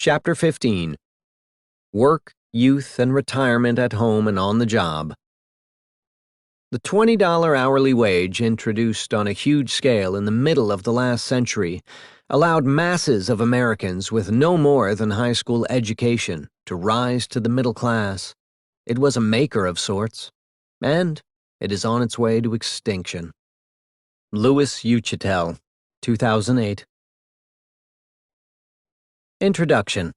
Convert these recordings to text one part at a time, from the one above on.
Chapter 15. Work, Youth, and Retirement at Home and on the Job. The $20 hourly wage, introduced on a huge scale in the middle of the last century, allowed masses of Americans with no more than high school education to rise to the middle class. It was a maker of sorts, and it is on its way to extinction. Louis Uchtel, 2008. Introduction.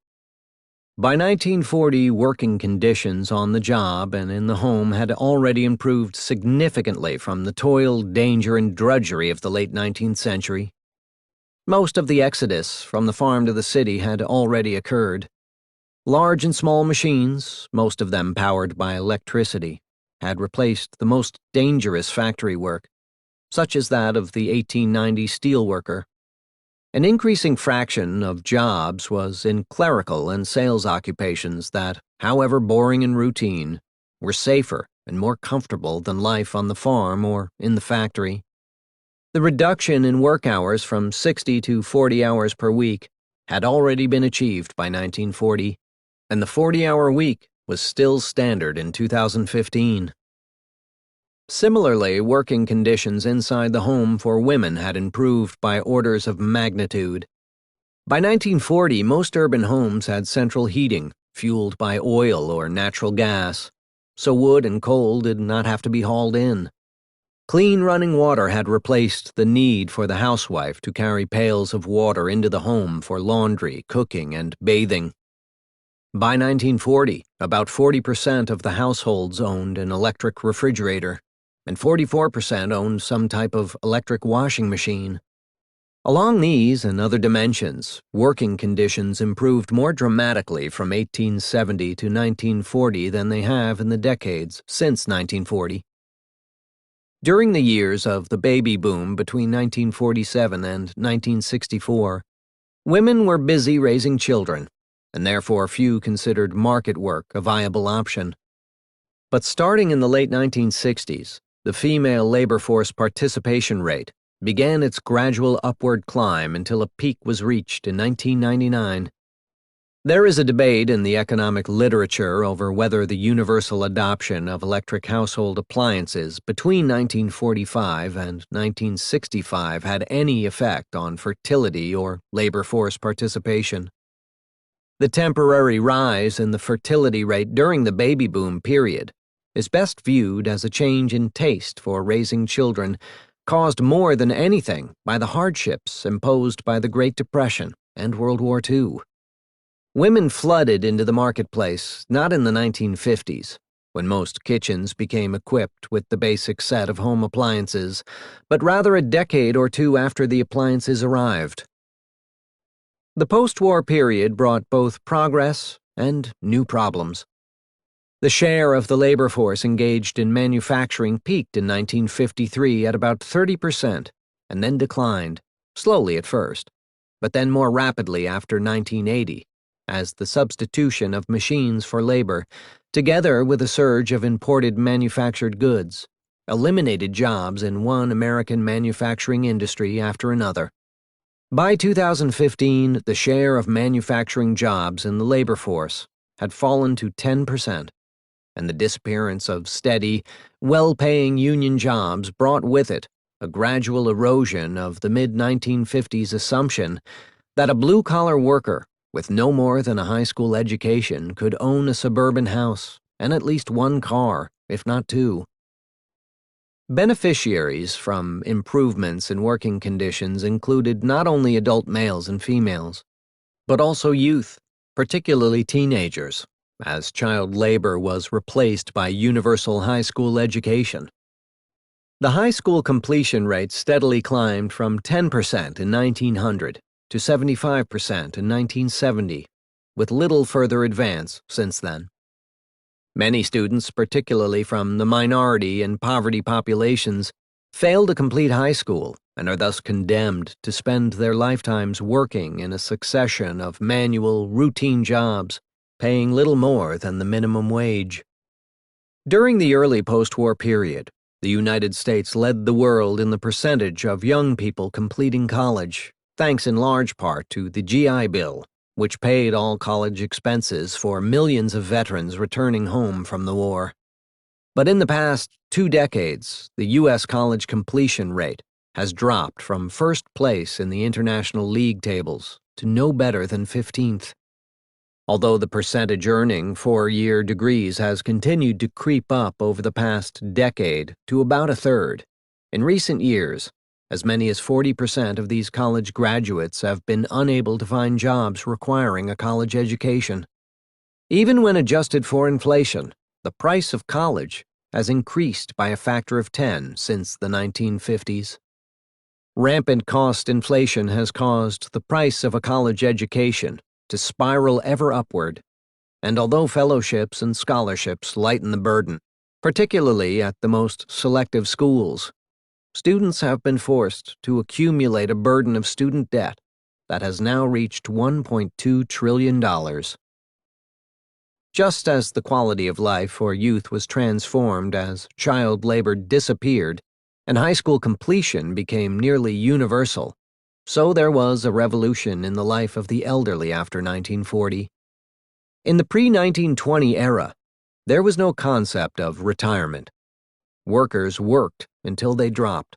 By 1940, working conditions on the job and in the home had already improved significantly from the toil, danger, and drudgery of the late 19th century. Most of the exodus from the farm to the city had already occurred. Large and small machines, most of them powered by electricity, had replaced the most dangerous factory work, such as that of the 1890 steelworker. An increasing fraction of jobs was in clerical and sales occupations that, however boring and routine, were safer and more comfortable than life on the farm or in the factory. The reduction in work hours from 60 to 40 hours per week had already been achieved by 1940, and the 40-hour week was still standard in 2015. Similarly, working conditions inside the home for women had improved by orders of magnitude. By 1940, most urban homes had central heating, fueled by oil or natural gas, so wood and coal did not have to be hauled in. Clean running water had replaced the need for the housewife to carry pails of water into the home for laundry, cooking, and bathing. By 1940, about 40% of the households owned an electric refrigerator, and 44% owned some type of electric washing machine. Along these and other dimensions, working conditions improved more dramatically from 1870 to 1940 than they have in the decades since 1940. During the years of the baby boom between 1947 and 1964, women were busy raising children, and therefore few considered market work a viable option. But starting in the late 1960s, the female labor force participation rate began its gradual upward climb until a peak was reached in 1999. There is a debate in the economic literature over whether the universal adoption of electric household appliances between 1945 and 1965 had any effect on fertility or labor force participation. The temporary rise in the fertility rate during the baby boom period is best viewed as a change in taste for raising children caused more than anything by the hardships imposed by the Great Depression and World War II. Women flooded into the marketplace not in the 1950s, when most kitchens became equipped with the basic set of home appliances, but rather a decade or two after the appliances arrived. The post-war period brought both progress and new problems. The share of the labor force engaged in manufacturing peaked in 1953 at about 30% and then declined, slowly at first, but then more rapidly after 1980, as the substitution of machines for labor, together with a surge of imported manufactured goods, eliminated jobs in one American manufacturing industry after another. By 2015, the share of manufacturing jobs in the labor force had fallen to 10%. And the disappearance of steady, well-paying union jobs brought with it a gradual erosion of the mid-1950s assumption that a blue-collar worker with no more than a high school education could own a suburban house and at least one car, if not two. Beneficiaries from improvements in working conditions included not only adult males and females, but also youth, particularly teenagers, as child labor was replaced by universal high school education. The high school completion rate steadily climbed from 10% in 1900 to 75% in 1970, with little further advance since then. Many students, particularly from the minority and poverty populations, fail to complete high school and are thus condemned to spend their lifetimes working in a succession of manual, routine jobs, paying little more than the minimum wage. During the early post-war period, the United States led the world in the percentage of young people completing college, thanks in large part to the GI Bill, which paid all college expenses for millions of veterans returning home from the war. But in the past 2 decades, the U.S. college completion rate has dropped from first place in the international league tables to no better than 15th. Although the percentage earning 4-year degrees has continued to creep up over the past decade to about a third, in recent years, as many as 40% of these college graduates have been unable to find jobs requiring a college education. Even when adjusted for inflation, the price of college has increased by a factor of 10 since the 1950s. Rampant cost inflation has caused the price of a college education to spiral ever upward, and although fellowships and scholarships lighten the burden, particularly at the most selective schools, students have been forced to accumulate a burden of student debt that has now reached $1.2 trillion. Just as the quality of life for youth was transformed as child labor disappeared and high school completion became nearly universal, so there was a revolution in the life of the elderly after 1940. In the pre-1920 era, there was no concept of retirement. Workers worked until they dropped.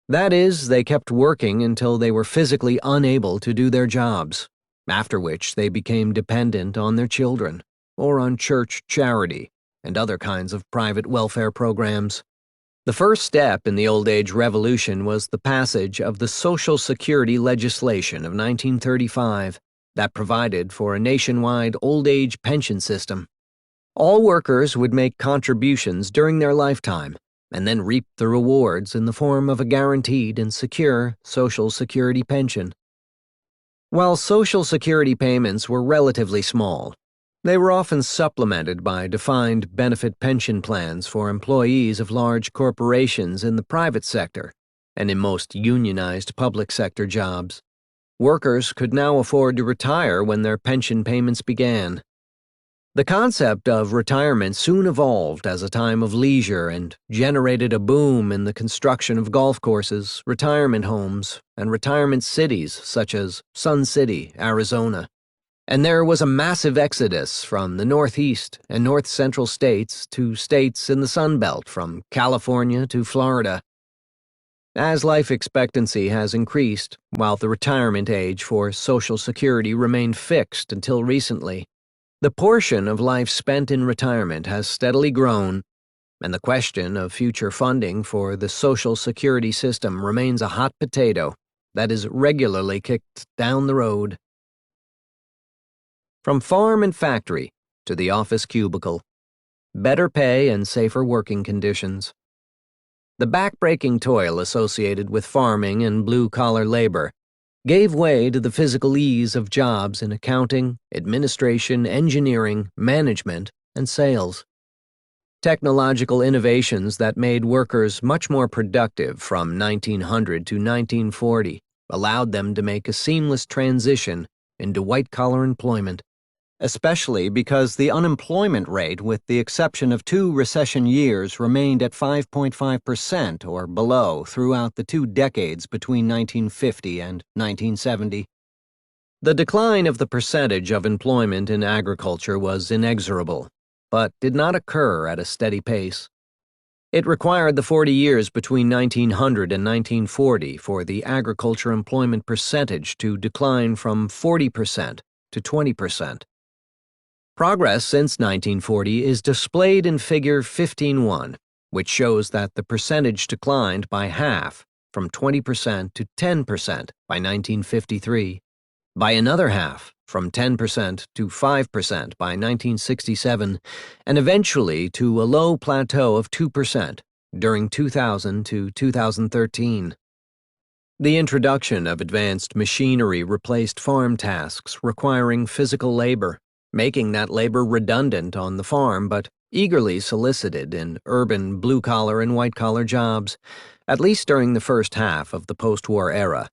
That is, they kept working until they were physically unable to do their jobs, after which they became dependent on their children or on church charity and other kinds of private welfare programs. The first step in the old age revolution was the passage of the Social Security legislation of 1935 that provided for a nationwide old age pension system. All workers would make contributions during their lifetime and then reap the rewards in the form of a guaranteed and secure Social Security pension. While Social Security payments were relatively small, they were often supplemented by defined benefit pension plans for employees of large corporations in the private sector and in most unionized public sector jobs. Workers could now afford to retire when their pension payments began. The concept of retirement soon evolved as a time of leisure and generated a boom in the construction of golf courses, retirement homes, and retirement cities such as Sun City, Arizona. And there was a massive exodus from the Northeast and North Central states to states in the Sun Belt, from California to Florida. As life expectancy has increased, while the retirement age for Social Security remained fixed until recently, the portion of life spent in retirement has steadily grown, and the question of future funding for the Social Security system remains a hot potato that is regularly kicked down the road. From farm and factory to the office cubicle, better pay and safer working conditions. The back-breaking toil associated with farming and blue-collar labor gave way to the physical ease of jobs in accounting, administration, engineering, management, and sales. Technological innovations that made workers much more productive from 1900 to 1940 allowed them to make a seamless transition into white-collar employment, especially because the unemployment rate, with the exception of 2 recession years, remained at 5.5% or below throughout the 2 decades between 1950 and 1970. The decline of the percentage of employment in agriculture was inexorable, but did not occur at a steady pace. It required the 40 years between 1900 and 1940 for the agriculture employment percentage to decline from 40% to 20%. Progress since 1940 is displayed in Figure 15.1, which shows that the percentage declined by half, from 20% to 10% by 1953, by another half, from 10% to 5% by 1967, and eventually to a low plateau of 2% during 2000 to 2013. The introduction of advanced machinery replaced farm tasks requiring physical labor, making that labor redundant on the farm but eagerly solicited in urban blue-collar and white-collar jobs, at least during the first half of the post-war era.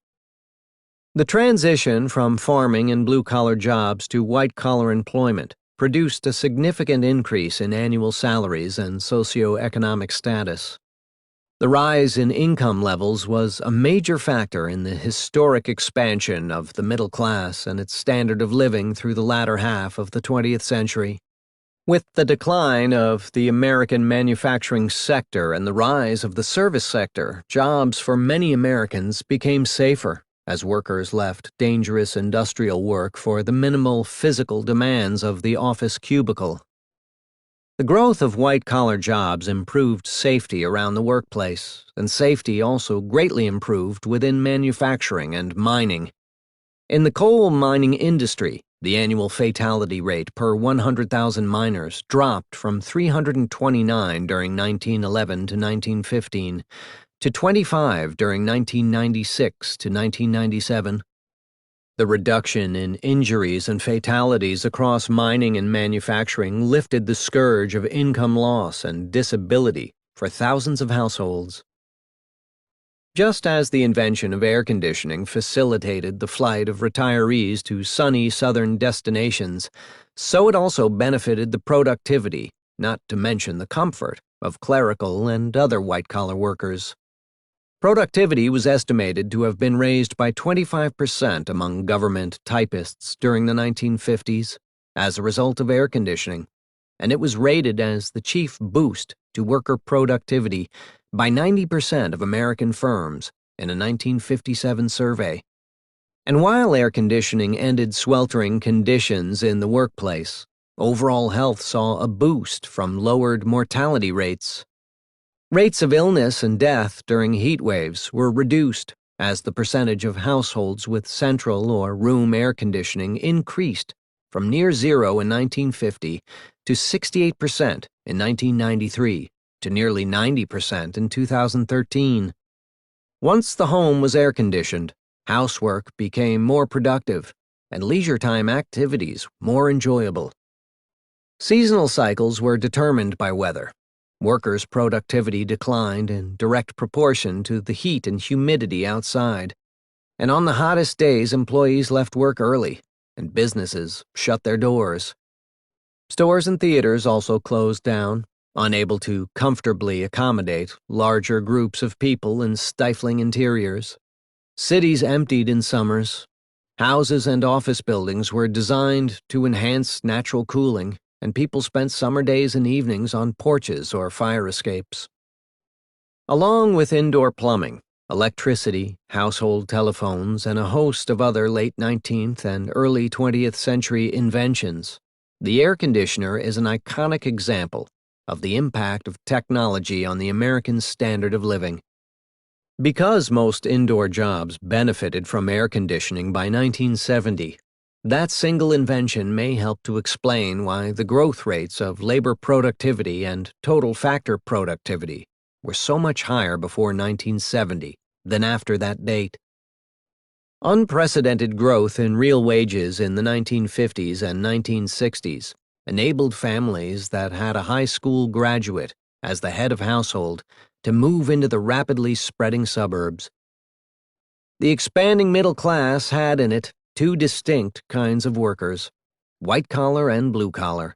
The transition from farming and blue-collar jobs to white-collar employment produced a significant increase in annual salaries and socioeconomic status. The rise in income levels was a major factor in the historic expansion of the middle class and its standard of living through the latter half of the 20th century. With the decline of the American manufacturing sector and the rise of the service sector, jobs for many Americans became safer as workers left dangerous industrial work for the minimal physical demands of the office cubicle. The growth of white-collar jobs improved safety around the workplace, and safety also greatly improved within manufacturing and mining. In the coal mining industry, the annual fatality rate per 100,000 miners dropped from 329 during 1911 to 1915 to 25 during 1996 to 1997. The reduction in injuries and fatalities across mining and manufacturing lifted the scourge of income loss and disability for thousands of households. Just as the invention of air conditioning facilitated the flight of retirees to sunny southern destinations, so it also benefited the productivity, not to mention the comfort, of clerical and other white-collar workers. Productivity was estimated to have been raised by 25% among government typists during the 1950s as a result of air conditioning, and it was rated as the chief boost to worker productivity by 90% of American firms in a 1957 survey. And while air conditioning ended sweltering conditions in the workplace, overall health saw a boost from lowered mortality rates. Rates of illness and death during heat waves were reduced as the percentage of households with central or room air conditioning increased from near zero in 1950 to 68% in 1993 to nearly 90% in 2013. Once the home was air-conditioned, housework became more productive and leisure time activities more enjoyable. Seasonal cycles were determined by weather. Workers' productivity declined in direct proportion to the heat and humidity outside, and on the hottest days employees left work early, and businesses shut their doors. Stores and theaters also closed down, unable to comfortably accommodate larger groups of people in stifling interiors. Cities emptied in summers. Houses and office buildings were designed to enhance natural cooling, and people spent summer days and evenings on porches or fire escapes. Along with indoor plumbing, electricity, household telephones, and a host of other late 19th and early 20th century inventions, the air conditioner is an iconic example of the impact of technology on the American standard of living. Because most indoor jobs benefited from air conditioning by 1970, that single invention may help to explain why the growth rates of labor productivity and total factor productivity were so much higher before 1970 than after that date. Unprecedented growth in real wages in the 1950s and 1960s enabled families that had a high school graduate as the head of household to move into the rapidly spreading suburbs. The expanding middle class had in it two distinct kinds of workers, white-collar and blue-collar.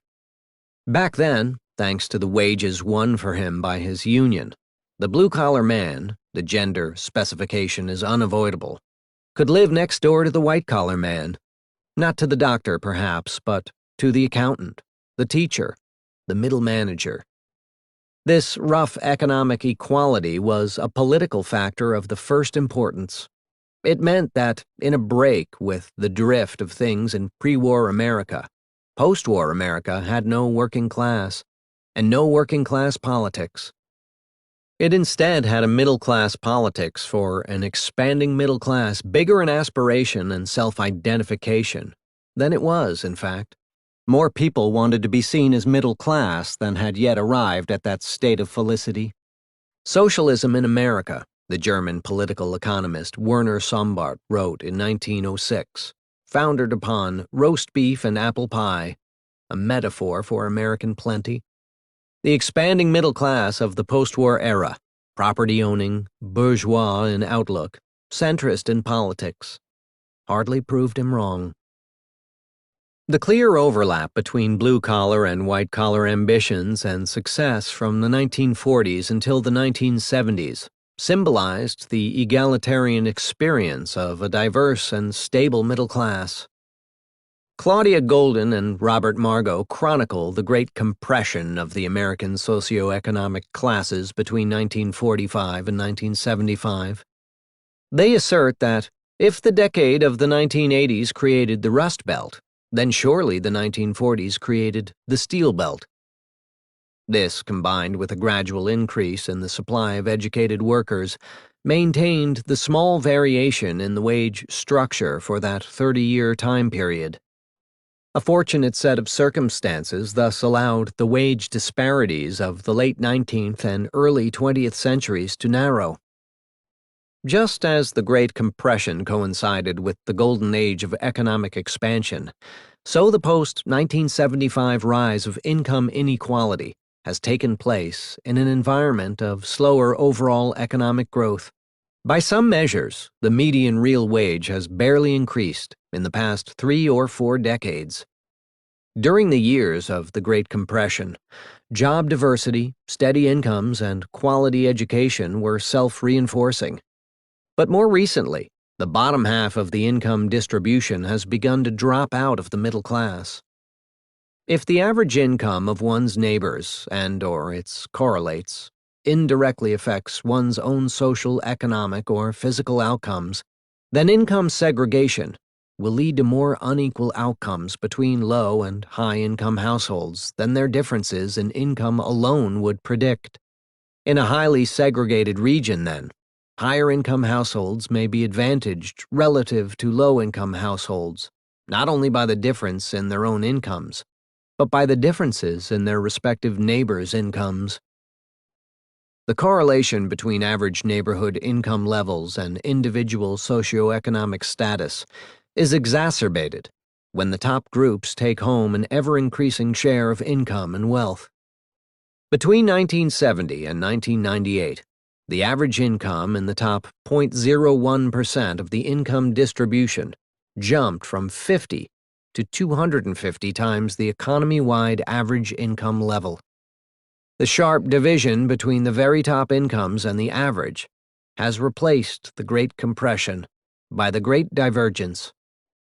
Back then, thanks to the wages won for him by his union, the blue-collar man, the gender specification is unavoidable, could live next door to the white-collar man, not to the doctor perhaps, but to the accountant, the teacher, the middle manager. This rough economic equality was a political factor of the first importance. It meant that, in a break with the drift of things in pre-war America, post-war America had no working class, and no working class politics. It instead had a middle-class politics for an expanding middle class bigger in aspiration and self-identification than it was, in fact. More people wanted to be seen as middle class than had yet arrived at that state of felicity. Socialism in America, the German political economist Werner Sombart wrote in 1906, founded upon roast beef and apple pie, a metaphor for American plenty. The expanding middle class of the post-war era, property-owning, bourgeois in outlook, centrist in politics, hardly proved him wrong. The clear overlap between blue-collar and white-collar ambitions and success from the 1940s until the 1970s symbolized the egalitarian experience of a diverse and stable middle class. Claudia Golden and Robert Margo chronicle the great compression of the American socioeconomic classes between 1945 and 1975. They assert that if the decade of the 1980s created the Rust Belt, then surely the 1940s created the Steel Belt. This, combined with a gradual increase in the supply of educated workers, maintained the small variation in the wage structure for that 30-year time period. A fortunate set of circumstances thus allowed the wage disparities of the late 19th and early 20th centuries to narrow. Just as the Great Compression coincided with the golden age of economic expansion, so the post-1975 rise of income inequality has taken place in an environment of slower overall economic growth. By some measures, the median real wage has barely increased in the past 3 or 4 decades. During the years of the Great Compression, job diversity, steady incomes, and quality education were self-reinforcing. But more recently, the bottom half of the income distribution has begun to drop out of the middle class. If the average income of one's neighbors and/or its correlates indirectly affects one's own social, economic, or physical outcomes, then income segregation will lead to more unequal outcomes between low and high-income households than their differences in income alone would predict. In a highly segregated region, then, higher-income households may be advantaged relative to low-income households, not only by the difference in their own incomes, but by the differences in their respective neighbors' incomes. The correlation between average neighborhood income levels and individual socioeconomic status is exacerbated when the top groups take home an ever-increasing share of income and wealth. Between 1970 and 1998, the average income in the top 0.01% of the income distribution jumped from 50 to 250 times the economy-wide average income level. The sharp division between the very top incomes and the average has replaced the Great Compression by the Great Divergence.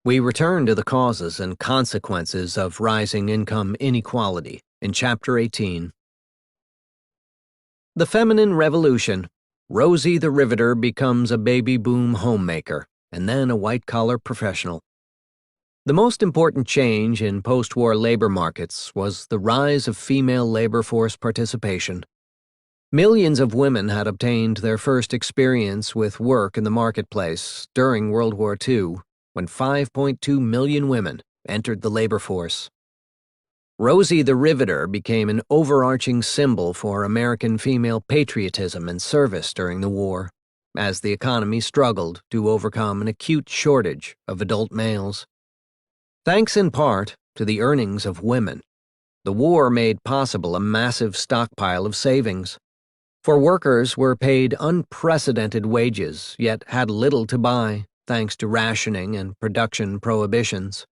We return to the causes and consequences of rising income inequality in Chapter 18. The Feminine Revolution. Rosie the Riveter becomes a baby boom homemaker and then a white-collar professional. The most important change in post-war labor markets was the rise of female labor force participation. Millions of women had obtained their first experience with work in the marketplace during World War II, when 5.2 million women entered the labor force. Rosie the Riveter became an overarching symbol for American female patriotism and service during the war, as the economy struggled to overcome an acute shortage of adult males. Thanks in part to the earnings of women, the war made possible a massive stockpile of savings. For workers were paid unprecedented wages, yet had little to buy, thanks to rationing and production prohibitions.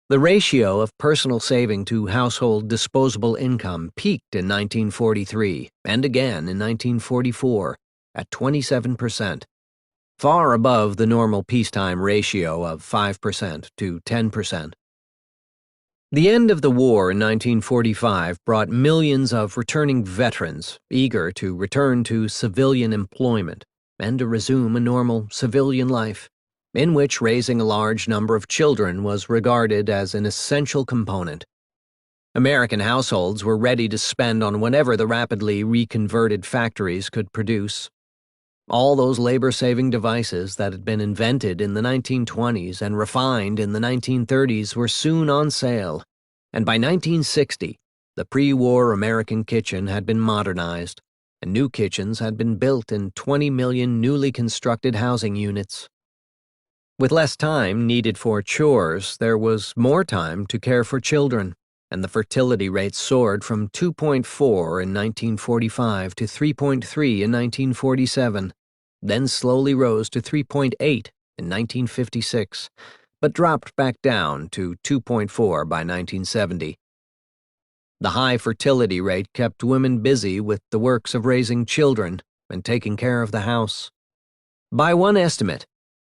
The ratio of personal saving to household disposable income peaked in 1943 and again in 1944 at 27%, far above the normal peacetime ratio of 5% to 10%. The end of the war in 1945 brought millions of returning veterans eager to return to civilian employment and to resume a normal civilian life, in which raising a large number of children was regarded as an essential component. American households were ready to spend on whatever the rapidly reconverted factories could produce. All those labor-saving devices that had been invented in the 1920s and refined in the 1930s were soon on sale, and by 1960, the pre-war American kitchen had been modernized, and new kitchens had been built in 20 million newly constructed housing units. With less time needed for chores, there was more time to care for children, and the fertility rate soared from 2.4 in 1945 to 3.3 in 1947, then slowly rose to 3.8 in 1956, but dropped back down to 2.4 by 1970. The high fertility rate kept women busy with the works of raising children and taking care of the house. By one estimate,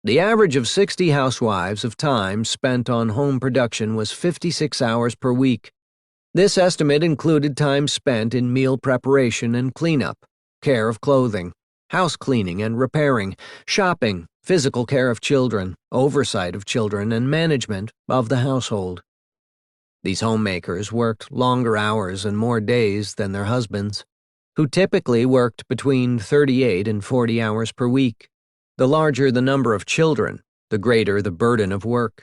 the average of 60 housewives of time spent on home production was 56 hours per week. This estimate included time spent in meal preparation and cleanup, care of clothing, house cleaning and repairing, shopping, physical care of children, oversight of children, and management of the household. These homemakers worked longer hours and more days than their husbands, who typically worked between 38 and 40 hours per week. The larger the number of children, the greater the burden of work.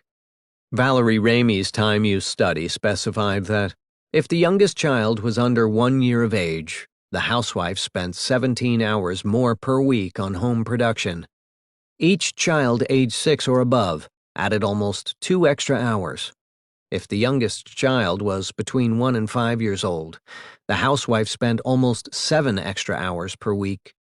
Valerie Ramey's time use study specified that if the youngest child was under 1 year of age, the housewife spent 17 hours more per week on home production. Each child age 6 or above added almost 2 extra hours. If the youngest child was between 1 and 5 years old, the housewife spent almost 7 extra hours per week.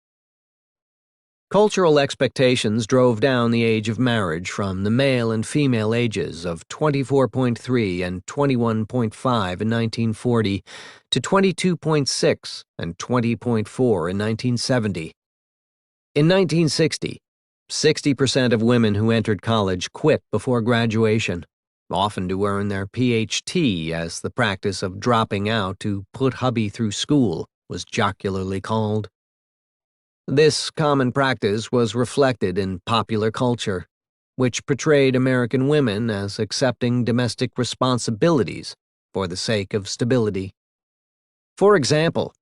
Cultural expectations drove down the age of marriage from the male and female ages of 24.3 and 21.5 in 1940 to 22.6 and 20.4 in 1970. In 1960, 60% of women who entered college quit before graduation, often to earn their PhD, as the practice of dropping out to put hubby through school was jocularly called. This common practice was reflected in popular culture, which portrayed American women as accepting domestic responsibilities for the sake of stability. For example,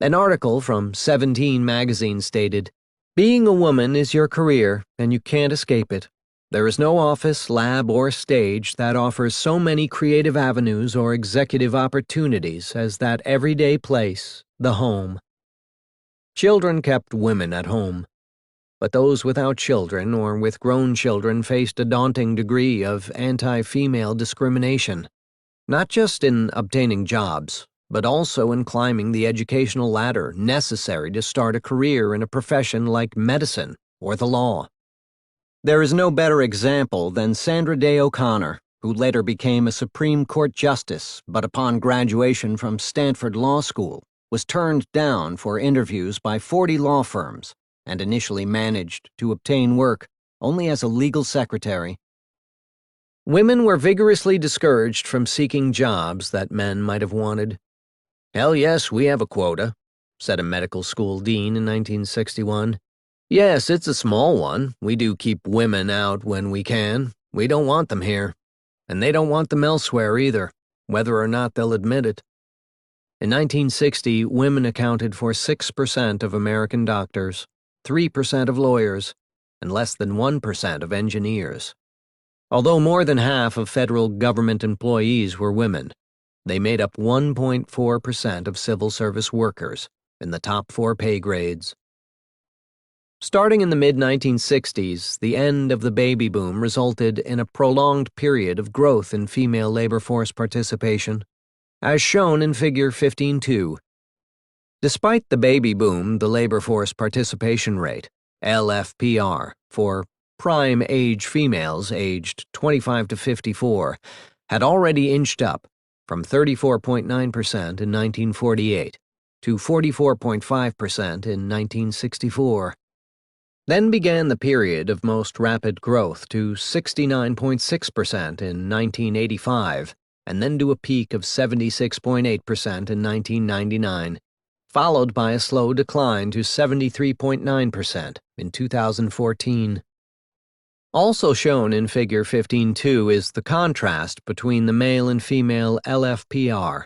an article from 17 magazine stated, "Being a woman is your career, and you can't escape it. There is no office, lab, or stage that offers so many creative avenues or executive opportunities as that everyday place, the home." Children kept women at home, but those without children or with grown children faced a daunting degree of anti-female discrimination, not just in obtaining jobs, but also in climbing the educational ladder necessary to start a career in a profession like medicine or the law. There is no better example than Sandra Day O'Connor, who later became a Supreme Court justice, but upon graduation from Stanford Law School, was turned down for interviews by 40 law firms and initially managed to obtain work only as a legal secretary. Women were vigorously discouraged from seeking jobs that men might have wanted. "Hell yes, we have a quota," said a medical school dean in 1961. "Yes, it's a small one. We do keep women out when we can. We don't want them here. And they don't want them elsewhere either, whether or not they'll admit it." In 1960, women accounted for 6% of American doctors, 3% of lawyers, and less than 1% of engineers. Although more than half of federal government employees were women, they made up 1.4% of civil service workers in the top 4 pay grades. Starting in the mid-1960s, the end of the baby boom resulted in a prolonged period of growth in female labor force participation, as shown in Figure 15.2. Despite the baby boom, the labor force participation rate, LFPR, for prime age females aged 25 to 54, had already inched up from 34.9% in 1948 to 44.5% in 1964. Then began the period of most rapid growth to 69.6% in 1985, and then to a peak of 76.8% in 1999, followed by a slow decline to 73.9% in 2014. Also shown in Figure 15.2 is the contrast between the male and female LFPR.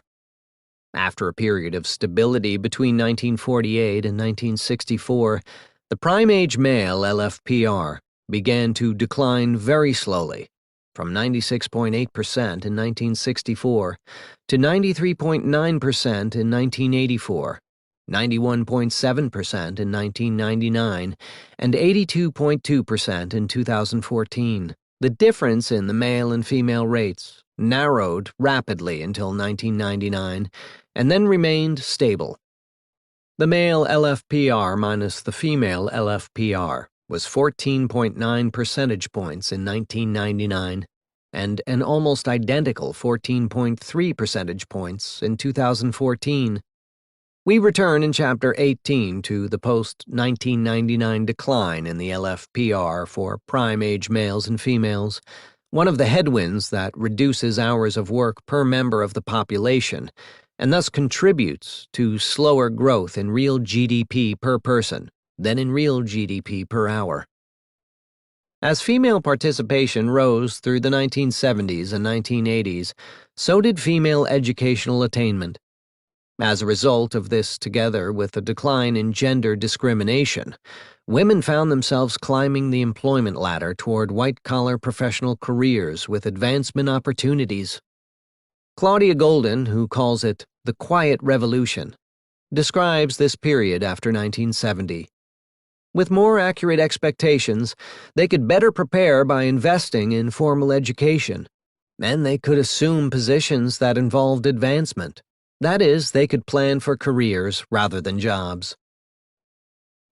After a period of stability between 1948 and 1964, the prime-age male LFPR began to decline very slowly, from 96.8% in 1964 to 93.9% in 1984, 91.7% in 1999, and 82.2% in 2014. The difference in the male and female rates narrowed rapidly until 1999, and then remained stable. The male LFPR minus the female LFPR was 14.9 percentage points in 1999 and an almost identical 14.3 percentage points in 2014. We return in Chapter 18 to the post-1999 decline in the LFPR for prime-age males and females, one of the headwinds that reduces hours of work per member of the population and thus contributes to slower growth in real GDP per person than in real GDP per hour. As female participation rose through the 1970s and 1980s, so did female educational attainment. As a result of this, together with a decline in gender discrimination, women found themselves climbing the employment ladder toward white-collar professional careers with advancement opportunities. Claudia Golden, who calls it the Quiet Revolution, describes this period after 1970. With more accurate expectations, they could better prepare by investing in formal education, and they could assume positions that involved advancement. That is, they could plan for careers rather than jobs.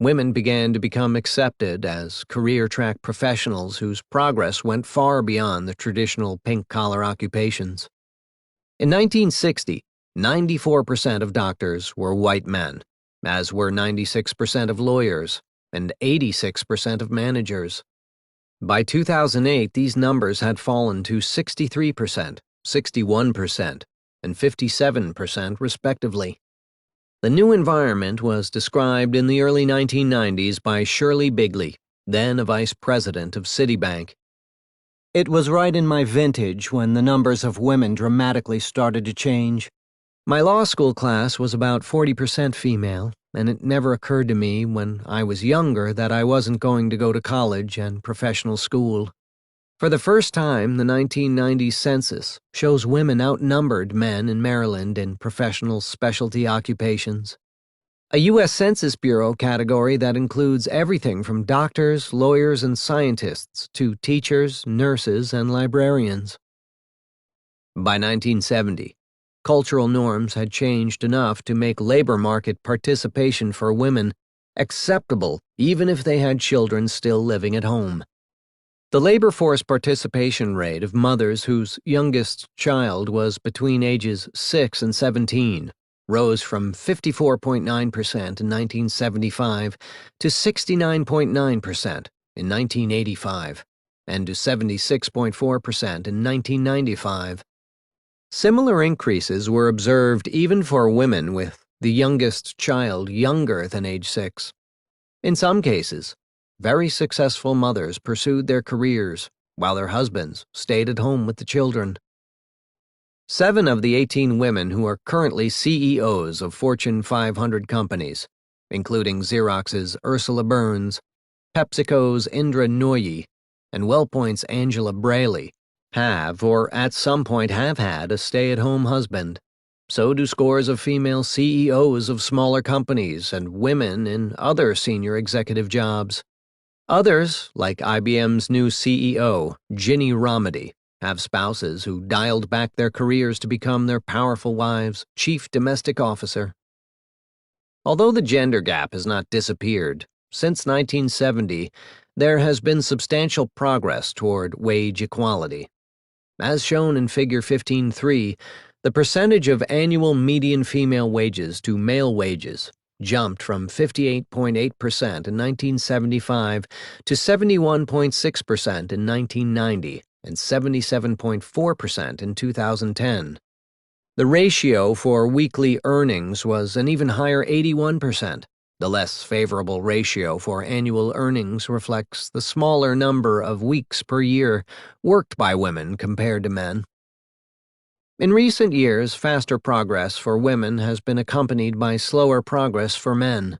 Women began to become accepted as career-track professionals whose progress went far beyond the traditional pink-collar occupations. In 1960, 94% of doctors were white men, as were 96% of lawyers and 86% of managers. By 2008, these numbers had fallen to 63%, 61%, and 57% respectively. The new environment was described in the early 1990s by Shirley Bigley, then a vice president of Citibank. It was right in my vintage when the numbers of women dramatically started to change. My law school class was about 40% female, and it never occurred to me when I was younger that I wasn't going to go to college and professional school. For the first time, the 1990 census shows women outnumbered men in Maryland in professional specialty occupations. A U.S. Census Bureau category that includes everything from doctors, lawyers, and scientists to teachers, nurses, and librarians. By 1970, cultural norms had changed enough to make labor market participation for women acceptable even if they had children still living at home. The labor force participation rate of mothers whose youngest child was between ages 6 and 17 rose from 54.9% in 1975 to 69.9% in 1985 and to 76.4% in 1995. Similar increases were observed even for women with the youngest child younger than age 6. In some cases, very successful mothers pursued their careers while their husbands stayed at home with the children. 7 of the 18 women who are currently CEOs of Fortune 500 companies, including Xerox's Ursula Burns, PepsiCo's Indra Nooyi, and WellPoint's Angela Braly, have or at some point have had a stay-at-home husband. So do scores of female CEOs of smaller companies and women in other senior executive jobs. Others, like IBM's new CEO, Ginni Rometty, have spouses who dialed back their careers to become their powerful wives' chief domestic officer. Although the gender gap has not disappeared, since 1970, there has been substantial progress toward wage equality. As shown in Figure 15.3, the percentage of annual median female wages to male wages jumped from 58.8% in 1975 to 71.6% in 1990 and 77.4% in 2010. The ratio for weekly earnings was an even higher 81%. The less favorable ratio for annual earnings reflects the smaller number of weeks per year worked by women compared to men. In recent years, faster progress for women has been accompanied by slower progress for men.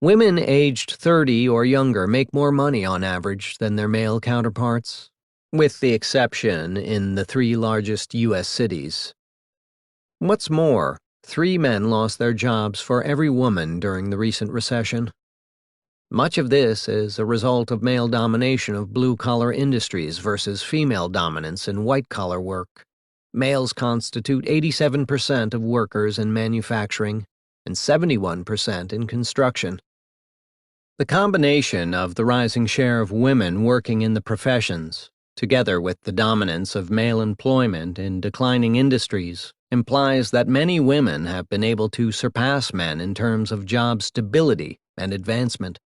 Women aged 30 or younger make more money on average than their male counterparts, with the exception in the 3 largest U.S. cities. What's more, 3 men lost their jobs for every woman during the recent recession. Much of this is a result of male domination of blue-collar industries versus female dominance in white-collar work. Males constitute 87% of workers in manufacturing and 71% in construction. The combination of the rising share of women working in the professions together with the dominance of male employment in declining industries, implies that many women have been able to surpass men in terms of job stability and advancement.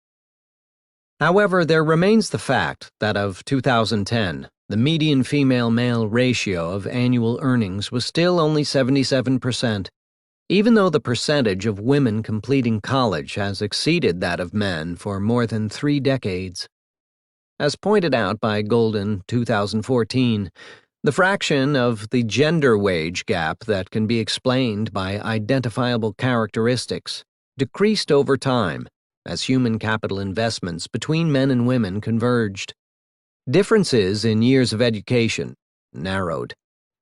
However, there remains the fact that of 2010, the median female-male ratio of annual earnings was still only 77%, even though the percentage of women completing college has exceeded that of men for more than 3 decades. As pointed out by Golden 2014, the fraction of the gender wage gap that can be explained by identifiable characteristics decreased over time as human capital investments between men and women converged. Differences in years of education narrowed.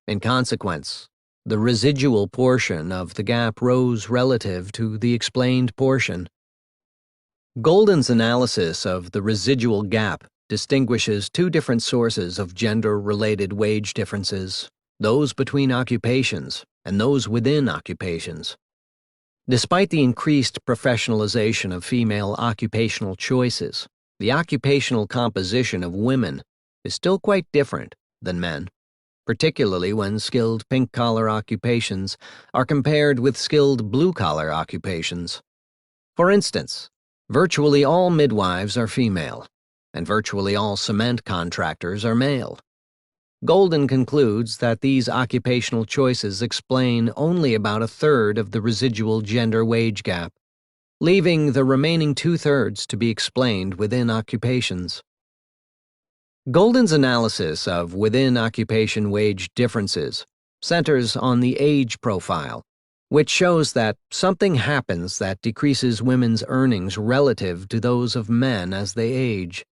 In consequence, the residual portion of the gap rose relative to the explained portion. Golden's analysis of the residual gap distinguishes two different sources of gender-related wage differences, those between occupations and those within occupations. Despite the increased professionalization of female occupational choices, the occupational composition of women is still quite different than men, particularly when skilled pink-collar occupations are compared with skilled blue-collar occupations. For instance, virtually all midwives are female, and virtually all cement contractors are male. Golden concludes that these occupational choices explain only about a third of the residual gender wage gap, leaving the remaining 2/3 to be explained within occupations. Golden's analysis of within-occupation wage differences centers on the age profile, which shows that something happens that decreases women's earnings relative to those of men as they age.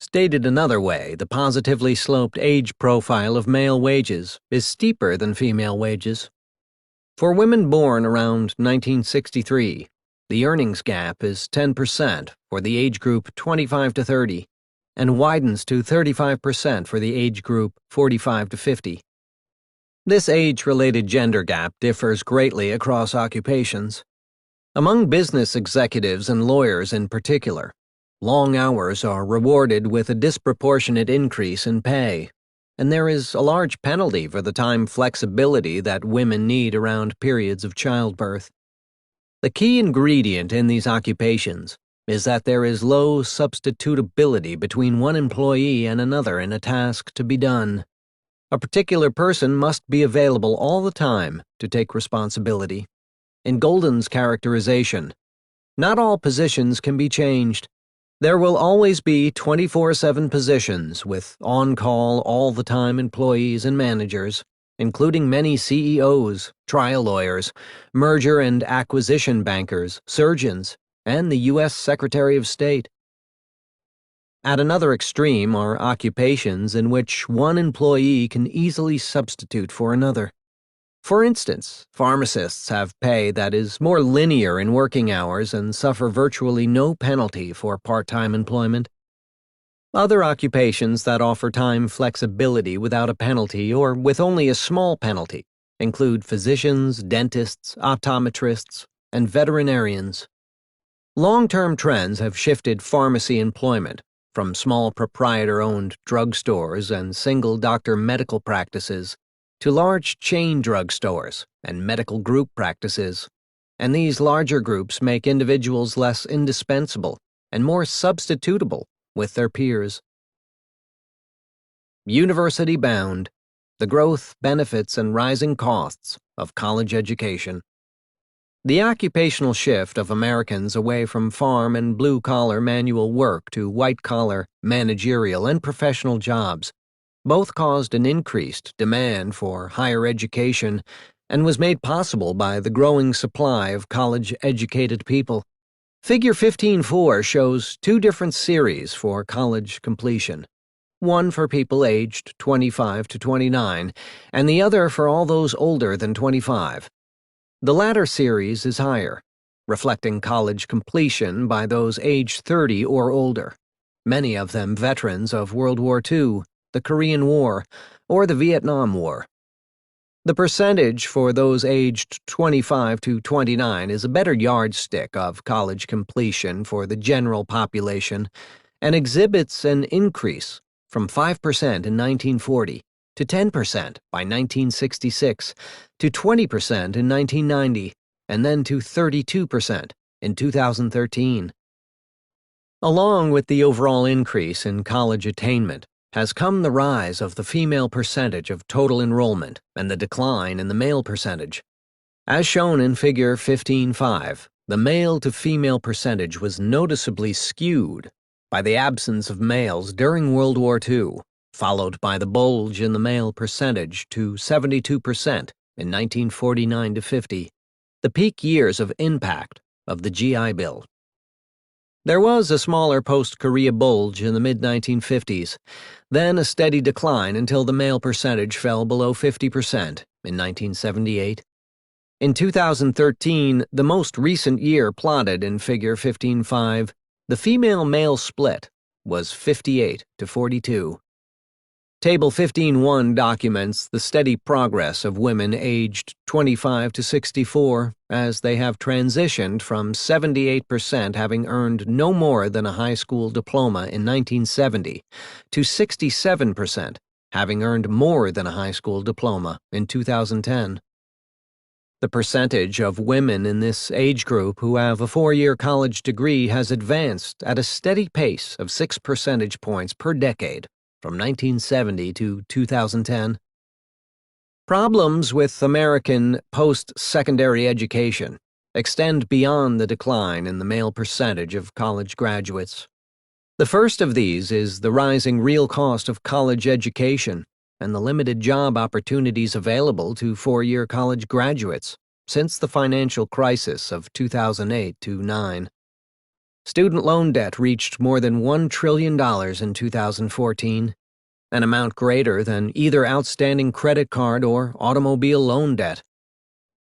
Stated another way, the positively sloped age profile of male wages is steeper than female wages. For women born around 1963, the earnings gap is 10% for the age group 25 to 30 and widens to 35% for the age group 45 to 50. This age-related gender gap differs greatly across occupations. Among business executives and lawyers in particular, long hours are rewarded with a disproportionate increase in pay, and there is a large penalty for the time flexibility that women need around periods of childbirth. The key ingredient in these occupations is that there is low substitutability between one employee and another in a task to be done. A particular person must be available all the time to take responsibility. In Golden's characterization, not all positions can be changed. There will always be 24/7 positions with on-call all-the-time employees and managers, including many CEOs, trial lawyers, merger and acquisition bankers, surgeons, and the U.S. Secretary of State. At another extreme are occupations in which one employee can easily substitute for another. For instance, pharmacists have pay that is more linear in working hours and suffer virtually no penalty for part-time employment. Other occupations that offer time flexibility without a penalty or with only a small penalty include physicians, dentists, optometrists, and veterinarians. Long-term trends have shifted pharmacy employment from small proprietor-owned drugstores and single-doctor medical practices to large chain drugstores and medical group practices, and these larger groups make individuals less indispensable and more substitutable with their peers. University Bound: The Growth, Benefits, and Rising Costs of College Education. The occupational shift of Americans away from farm and blue-collar manual work to white-collar, managerial, and professional jobs both caused an increased demand for higher education and was made possible by the growing supply of college-educated people. Figure 15.4 shows two different series for college completion, one for people aged 25 to 29 and the other for all those older than 25. The latter series is higher, reflecting college completion by those aged 30 or older, many of them veterans of World War II, the Korean War, or the Vietnam War. The percentage for those aged 25 to 29 is a better yardstick of college completion for the general population and exhibits an increase from 5% in 1940 to 10% by 1966 to 20% in 1990, and then to 32% in 2013. Along with the overall increase in college attainment has come the rise of the female percentage of total enrollment and the decline in the male percentage. As shown in Figure 15.5, the male-to-female percentage was noticeably skewed by the absence of males during World War II, followed by the bulge in the male percentage to 72% in 1949 to 50, the peak years of impact of the GI Bill. There was a smaller post-Korea bulge in the mid-1950s, then a steady decline until the male percentage fell below 50% in 1978. In 2013, the most recent year plotted in Figure 15.5, the female-male split was 58 to 42. Table 15.1 documents the steady progress of women aged 25 to 64 as they have transitioned from 78% having earned no more than a high school diploma in 1970 to 67% having earned more than a high school diploma in 2010. The percentage of women in this age group who have a 4-year college degree has advanced at a steady pace of 6 percentage points per decade from 1970 to 2010. Problems with American post-secondary education extend beyond the decline in the male percentage of college graduates. The first of these is the rising real cost of college education and the limited job opportunities available to 4-year college graduates since the financial crisis of 2008-09. Student loan debt reached more than $1 trillion in 2014, an amount greater than either outstanding credit card or automobile loan debt.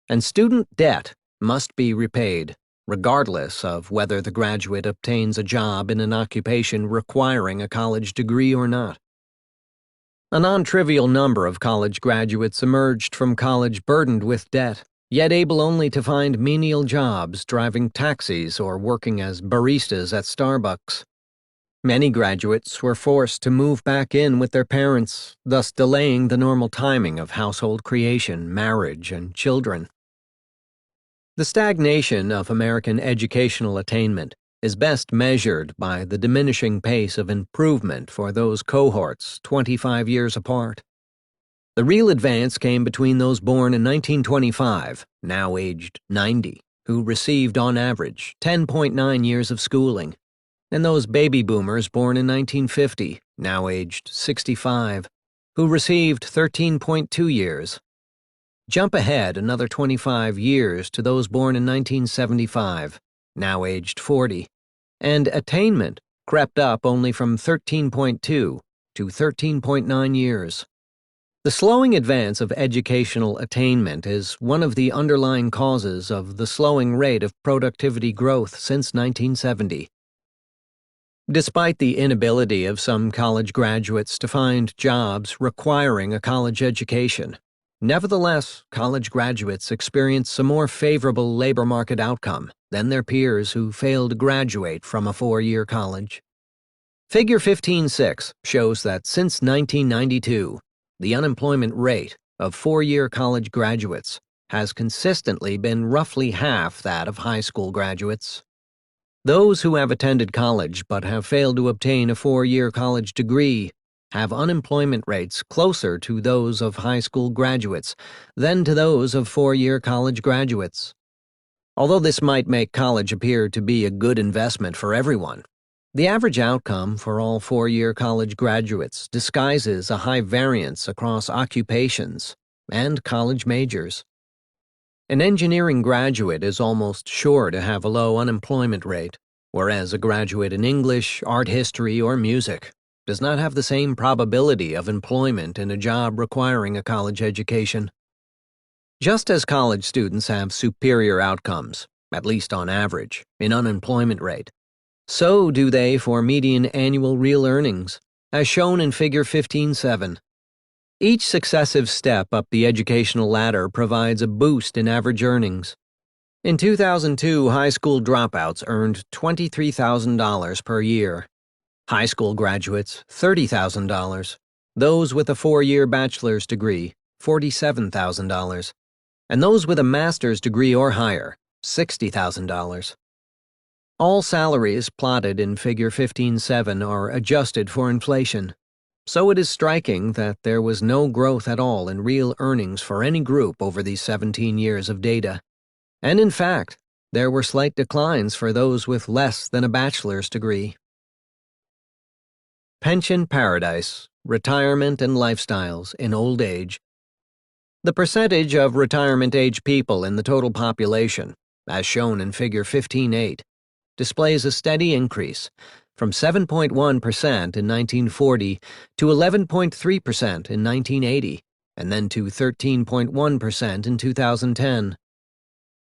And student debt must be repaid, regardless of whether the graduate obtains a job in an occupation requiring a college degree or not. A non-trivial number of college graduates emerged from college burdened with debt, yet able only to find menial jobs driving taxis or working as baristas at Starbucks. Many graduates were forced to move back in with their parents, thus delaying the normal timing of household creation, marriage, and children. The stagnation of American educational attainment is best measured by the diminishing pace of improvement for those cohorts 25 years apart. The real advance came between those born in 1925, now aged 90, who received on average 10.9 years of schooling, and those baby boomers born in 1950, now aged 65, who received 13.2 years. Jump ahead another 25 years to those born in 1975, now aged 40, and attainment crept up only from 13.2 to 13.9 years. The slowing advance of educational attainment is one of the underlying causes of the slowing rate of productivity growth since 1970. Despite the inability of some college graduates to find jobs requiring a college education, nevertheless, college graduates experience a more favorable labor market outcome than their peers who fail to graduate from a 4-year college. Figure 15.6 shows that since 1992, the unemployment rate of 4-year college graduates has consistently been roughly half that of high school graduates. Those who have attended college but have failed to obtain a 4-year college degree have unemployment rates closer to those of high school graduates than to those of 4-year college graduates. Although this might make college appear to be a good investment for everyone, the average outcome for all 4-year college graduates disguises a high variance across occupations and college majors. An engineering graduate is almost sure to have a low unemployment rate, whereas a graduate in English, art history, or music does not have the same probability of employment in a job requiring a college education. Just as college students have superior outcomes, at least on average, in unemployment rate, so do they for median annual real earnings, as shown in Figure 15.7. Each successive step up the educational ladder provides a boost in average earnings. In 2002, high school dropouts earned $23,000 per year. High school graduates, $30,000. Those with a 4-year bachelor's degree, $47,000. And those with a master's degree or higher, $60,000. All salaries plotted in Figure 15.7 are adjusted for inflation. So it is striking that there was no growth at all in real earnings for any group over these 17 years of data. And in fact, there were slight declines for those with less than a bachelor's degree. Pension Paradise, Retirement and Lifestyles in Old Age. The percentage of retirement-age people in the total population, as shown in Figure 15.8, displays a steady increase, from 7.1% in 1940 to 11.3% in 1980, and then to 13.1% in 2010.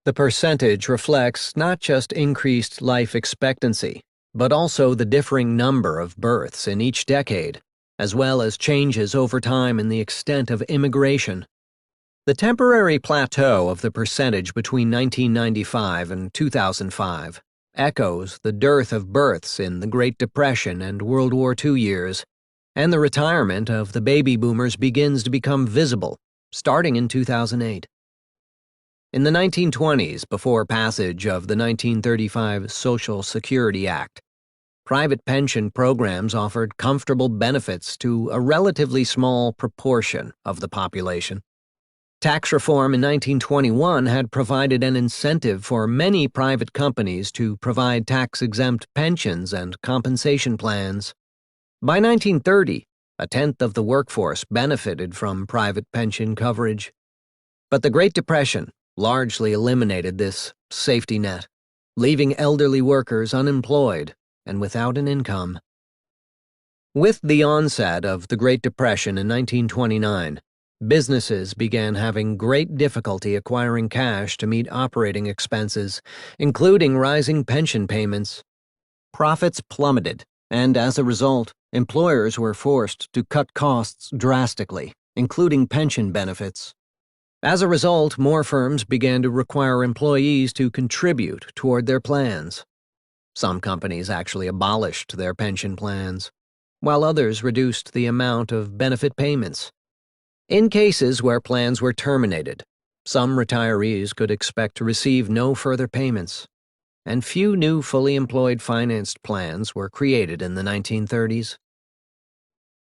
The percentage reflects not just increased life expectancy, but also the differing number of births in each decade, as well as changes over time in the extent of immigration. The temporary plateau of the percentage between 1995 and 2005 echoes the dearth of births in the Great Depression and World War II years, and the retirement of the baby boomers begins to become visible, starting in 2008. In the 1920s, before passage of the 1935 Social Security Act, private pension programs offered comfortable benefits to a relatively small proportion of the population. Tax reform in 1921 had provided an incentive for many private companies to provide tax-exempt pensions and compensation plans. By 1930, a tenth of the workforce benefited from private pension coverage. But the Great Depression largely eliminated this safety net, leaving elderly workers unemployed and without an income. With the onset of the Great Depression in 1929, businesses began having great difficulty acquiring cash to meet operating expenses, including rising pension payments. Profits plummeted, and as a result, employers were forced to cut costs drastically, including pension benefits. As a result, more firms began to require employees to contribute toward their plans. Some companies actually abolished their pension plans, while others reduced the amount of benefit payments. In cases where plans were terminated, some retirees could expect to receive no further payments, and few new fully employed financed plans were created in the 1930s.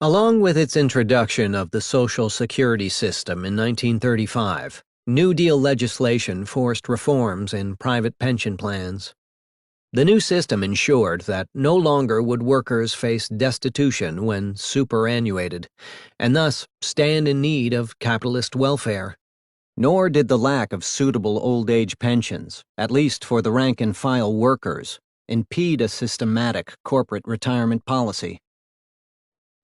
Along with its introduction of the Social Security system in 1935, New Deal legislation forced reforms in private pension plans. The new system ensured that no longer would workers face destitution when superannuated, and thus stand in need of capitalist welfare. Nor did the lack of suitable old age pensions, at least for the rank-and-file workers, impede a systematic corporate retirement policy.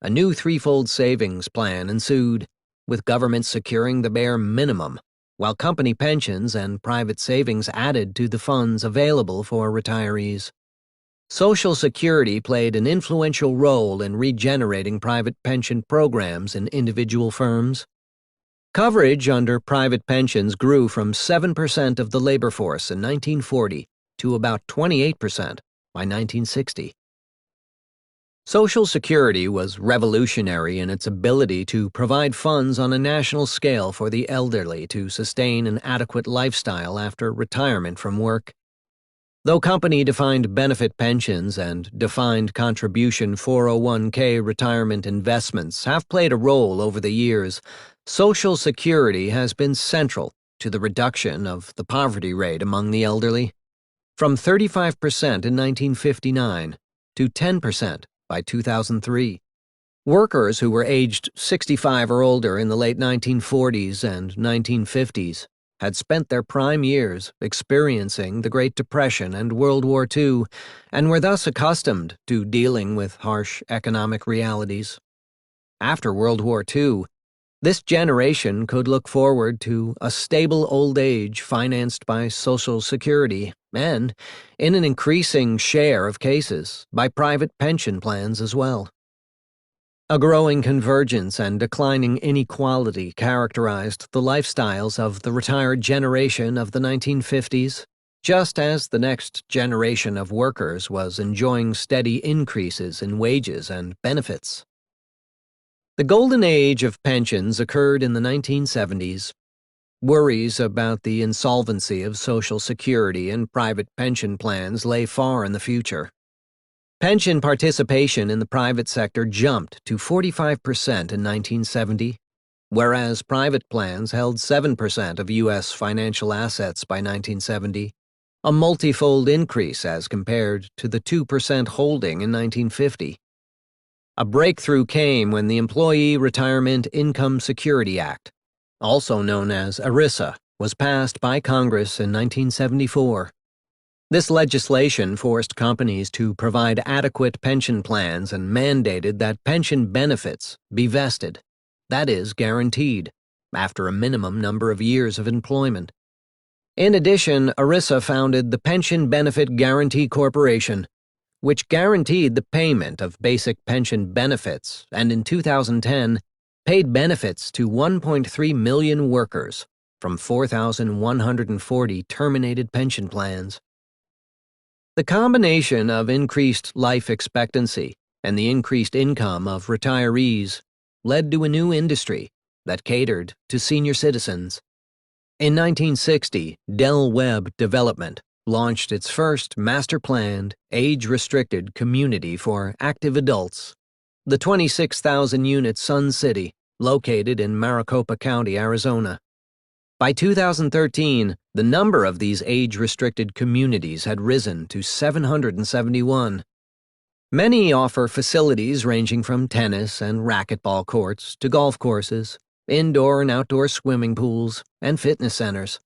A new threefold savings plan ensued, with government securing the bare minimum, while company pensions and private savings added to the funds available for retirees. Social Security played an influential role in regenerating private pension programs in individual firms. Coverage under private pensions grew from 7% of the labor force in 1940 to about 28% by 1960. Social Security was revolutionary in its ability to provide funds on a national scale for the elderly to sustain an adequate lifestyle after retirement from work. Though company-defined benefit pensions and defined contribution 401k retirement investments have played a role over the years, Social Security has been central to the reduction of the poverty rate among the elderly, from 35% in 1959 to 10% by 2003. Workers who were aged 65 or older in the late 1940s and 1950s had spent their prime years experiencing the Great Depression and World War II and were thus accustomed to dealing with harsh economic realities. After World War II, this generation could look forward to a stable old age financed by Social Security and, in an increasing share of cases, by private pension plans as well. A growing convergence and declining inequality characterized the lifestyles of the retired generation of the 1950s, just as the next generation of workers was enjoying steady increases in wages and benefits. The golden age of pensions occurred in the 1970s. Worries about the insolvency of Social Security and private pension plans lay far in the future. Pension participation in the private sector jumped to 45% in 1970, whereas private plans held 7% of U.S. financial assets by 1970, a multifold increase as compared to the 2% holding in 1950. A breakthrough came when the Employee Retirement Income Security Act, also known as ERISA, was passed by Congress in 1974. This legislation forced companies to provide adequate pension plans and mandated that pension benefits be vested, that is, guaranteed, after a minimum number of years of employment. In addition, ERISA founded the Pension Benefit Guaranty Corporation, which guaranteed the payment of basic pension benefits and in 2010 paid benefits to 1.3 million workers from 4,140 terminated pension plans. The combination of increased life expectancy and the increased income of retirees led to a new industry that catered to senior citizens. In 1960, Del Webb Development launched its first master-planned, age-restricted community for active adults, the 26,000-unit Sun City, located in Maricopa County, Arizona. By 2013, the number of these age-restricted communities had risen to 771. Many offer facilities ranging from tennis and racquetball courts to golf courses, indoor and outdoor swimming pools, and fitness centers.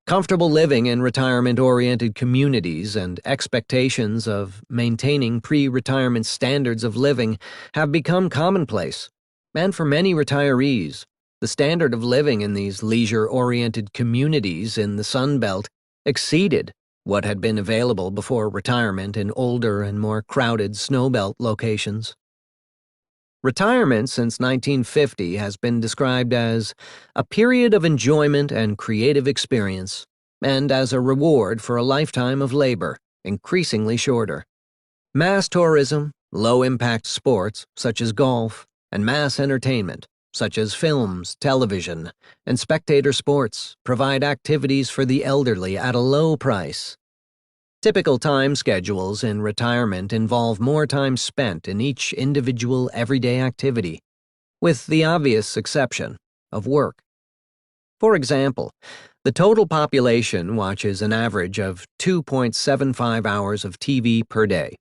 Comfortable living in retirement-oriented communities and expectations of maintaining pre-retirement standards of living have become commonplace, and for many retirees, the standard of living in these leisure-oriented communities in the Sun Belt exceeded what had been available before retirement in older and more crowded snowbelt locations. Retirement since 1950 has been described as a period of enjoyment and creative experience, and as a reward for a lifetime of labor, increasingly shorter. Mass tourism, low-impact sports, such as golf, and mass entertainment, such as films, television, and spectator sports, provide activities for the elderly at a low price. Typical time schedules in retirement involve more time spent in each individual everyday activity, with the obvious exception of work. For example, the total population watches an average of 2.75 hours of TV per day,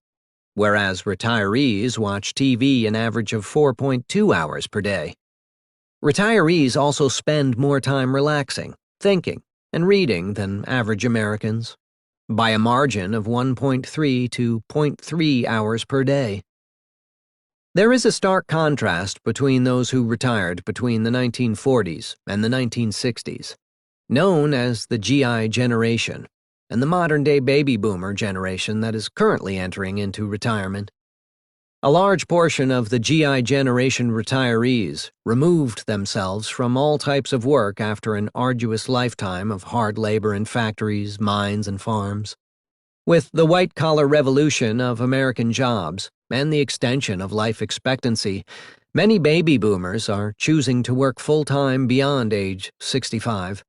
whereas retirees watch TV an average of 4.2 hours per day. Retirees also spend more time relaxing, thinking, and reading than average Americans, by a margin of 1.3 to 0.3 hours per day. There is a stark contrast between those who retired between the 1940s and the 1960s, known as the GI generation, and the modern-day baby boomer generation that is currently entering into retirement. A large portion of the GI generation retirees removed themselves from all types of work after an arduous lifetime of hard labor in factories, mines, and farms. With the white-collar revolution of American jobs and the extension of life expectancy, many baby boomers are choosing to work full-time beyond age 65.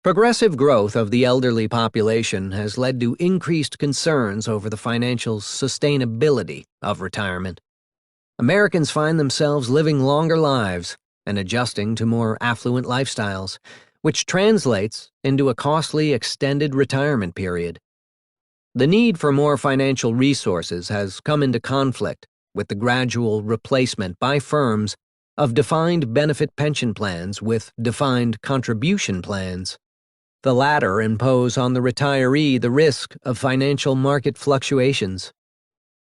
Progressive growth of the elderly population has led to increased concerns over the financial sustainability of retirement. Americans find themselves living longer lives and adjusting to more affluent lifestyles, which translates into a costly extended retirement period. The need for more financial resources has come into conflict with the gradual replacement by firms of defined benefit pension plans with defined contribution plans. The latter impose on the retiree the risk of financial market fluctuations.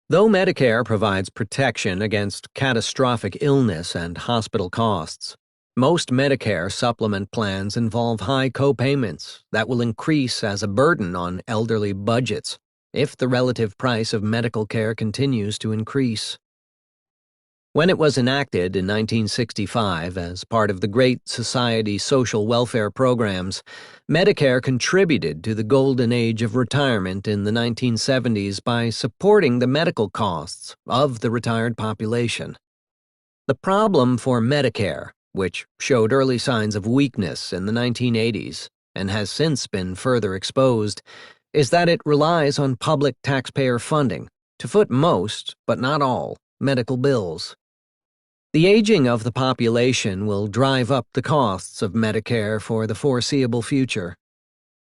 Though Medicare provides protection against catastrophic illness and hospital costs, most Medicare supplement plans involve high co-payments that will increase as a burden on elderly budgets if the relative price of medical care continues to increase. When it was enacted in 1965 as part of the Great Society social welfare programs, Medicare contributed to the golden age of retirement in the 1970s by supporting the medical costs of the retired population. The problem for Medicare, which showed early signs of weakness in the 1980s and has since been further exposed, is that it relies on public taxpayer funding to foot most, but not all, medical bills. The aging of the population will drive up the costs of Medicare for the foreseeable future.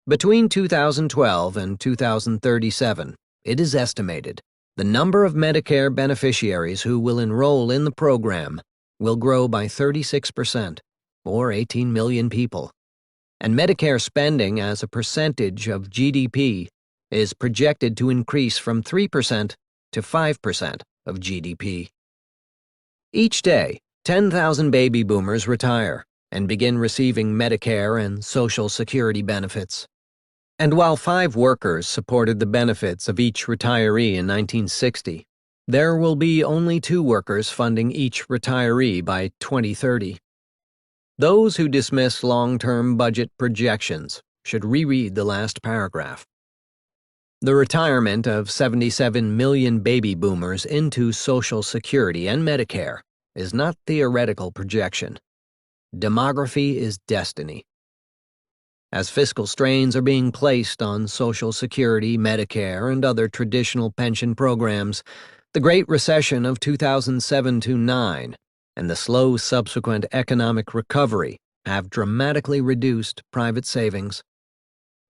Between 2012 and 2037, it is estimated the number of Medicare beneficiaries who will enroll in the program will grow by 36%, or 18 million people. And Medicare spending as a percentage of GDP is projected to increase from 3% to 5% of GDP. Each day, 10,000 baby boomers retire and begin receiving Medicare and Social Security benefits. And while 5 workers supported the benefits of each retiree in 1960, there will be only 2 workers funding each retiree by 2030. Those who dismiss long-term budget projections should reread the last paragraph. The retirement of 77 million baby boomers into Social Security and Medicare is not theoretical projection. Demography is destiny. As fiscal strains are being placed on Social Security, Medicare, and other traditional pension programs, the Great Recession of 2007-09 and the slow subsequent economic recovery have dramatically reduced private savings.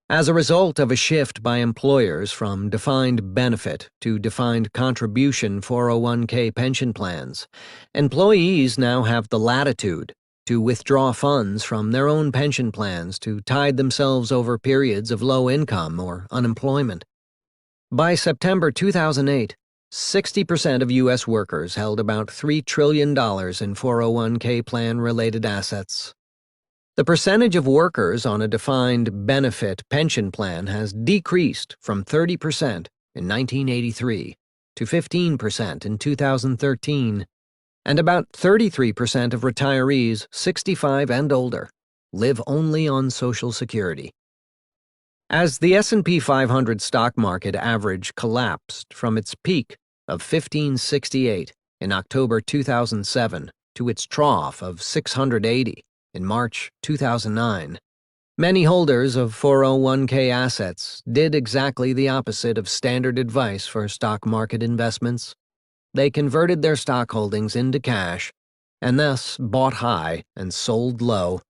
As a result of a shift by employers from defined benefit to defined contribution 401k pension plans, employees now have the latitude to withdraw funds from their own pension plans to tide themselves over periods of low income or unemployment. By September 2008, 60% of U.S. workers held about $3 trillion in 401k plan-related assets. The percentage of workers on a defined benefit pension plan has decreased from 30% in 1983 to 15% in 2013, and about 33% of retirees 65 and older live only on Social Security. As the S&P 500 stock market average collapsed from its peak of 1568 in October 2007 to its trough of 680 in March 2009, many holders of 401k assets did exactly the opposite of standard advice for stock market investments. They converted their stock holdings into cash and thus bought high and sold low.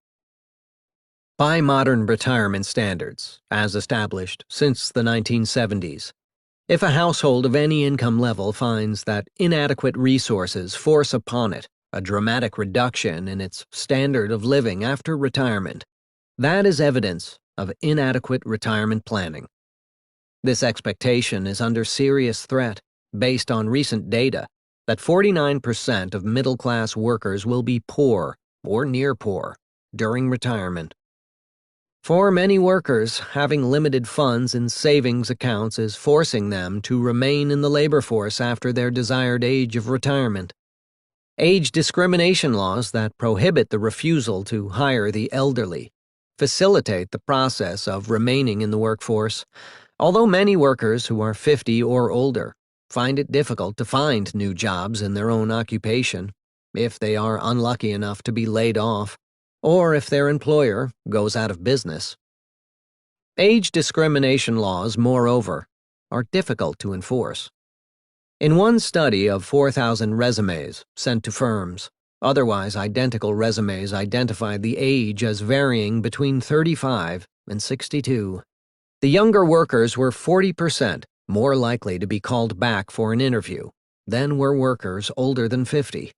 By modern retirement standards, as established since the 1970s, if a household of any income level finds that inadequate resources force upon it a dramatic reduction in its standard of living after retirement, that is evidence of inadequate retirement planning. This expectation is under serious threat based on recent data that 49% of middle-class workers will be poor or near poor during retirement. For many workers, having limited funds in savings accounts is forcing them to remain in the labor force after their desired age of retirement. Age discrimination laws that prohibit the refusal to hire the elderly facilitate the process of remaining in the workforce, although many workers who are 50 or older find it difficult to find new jobs in their own occupation if they are unlucky enough to be laid off, or if their employer goes out of business. Age discrimination laws, moreover, are difficult to enforce. In one study of 4,000 resumes sent to firms, otherwise identical resumes identified the age as varying between 35 and 62. The younger workers were 40% more likely to be called back for an interview than were workers older than 50.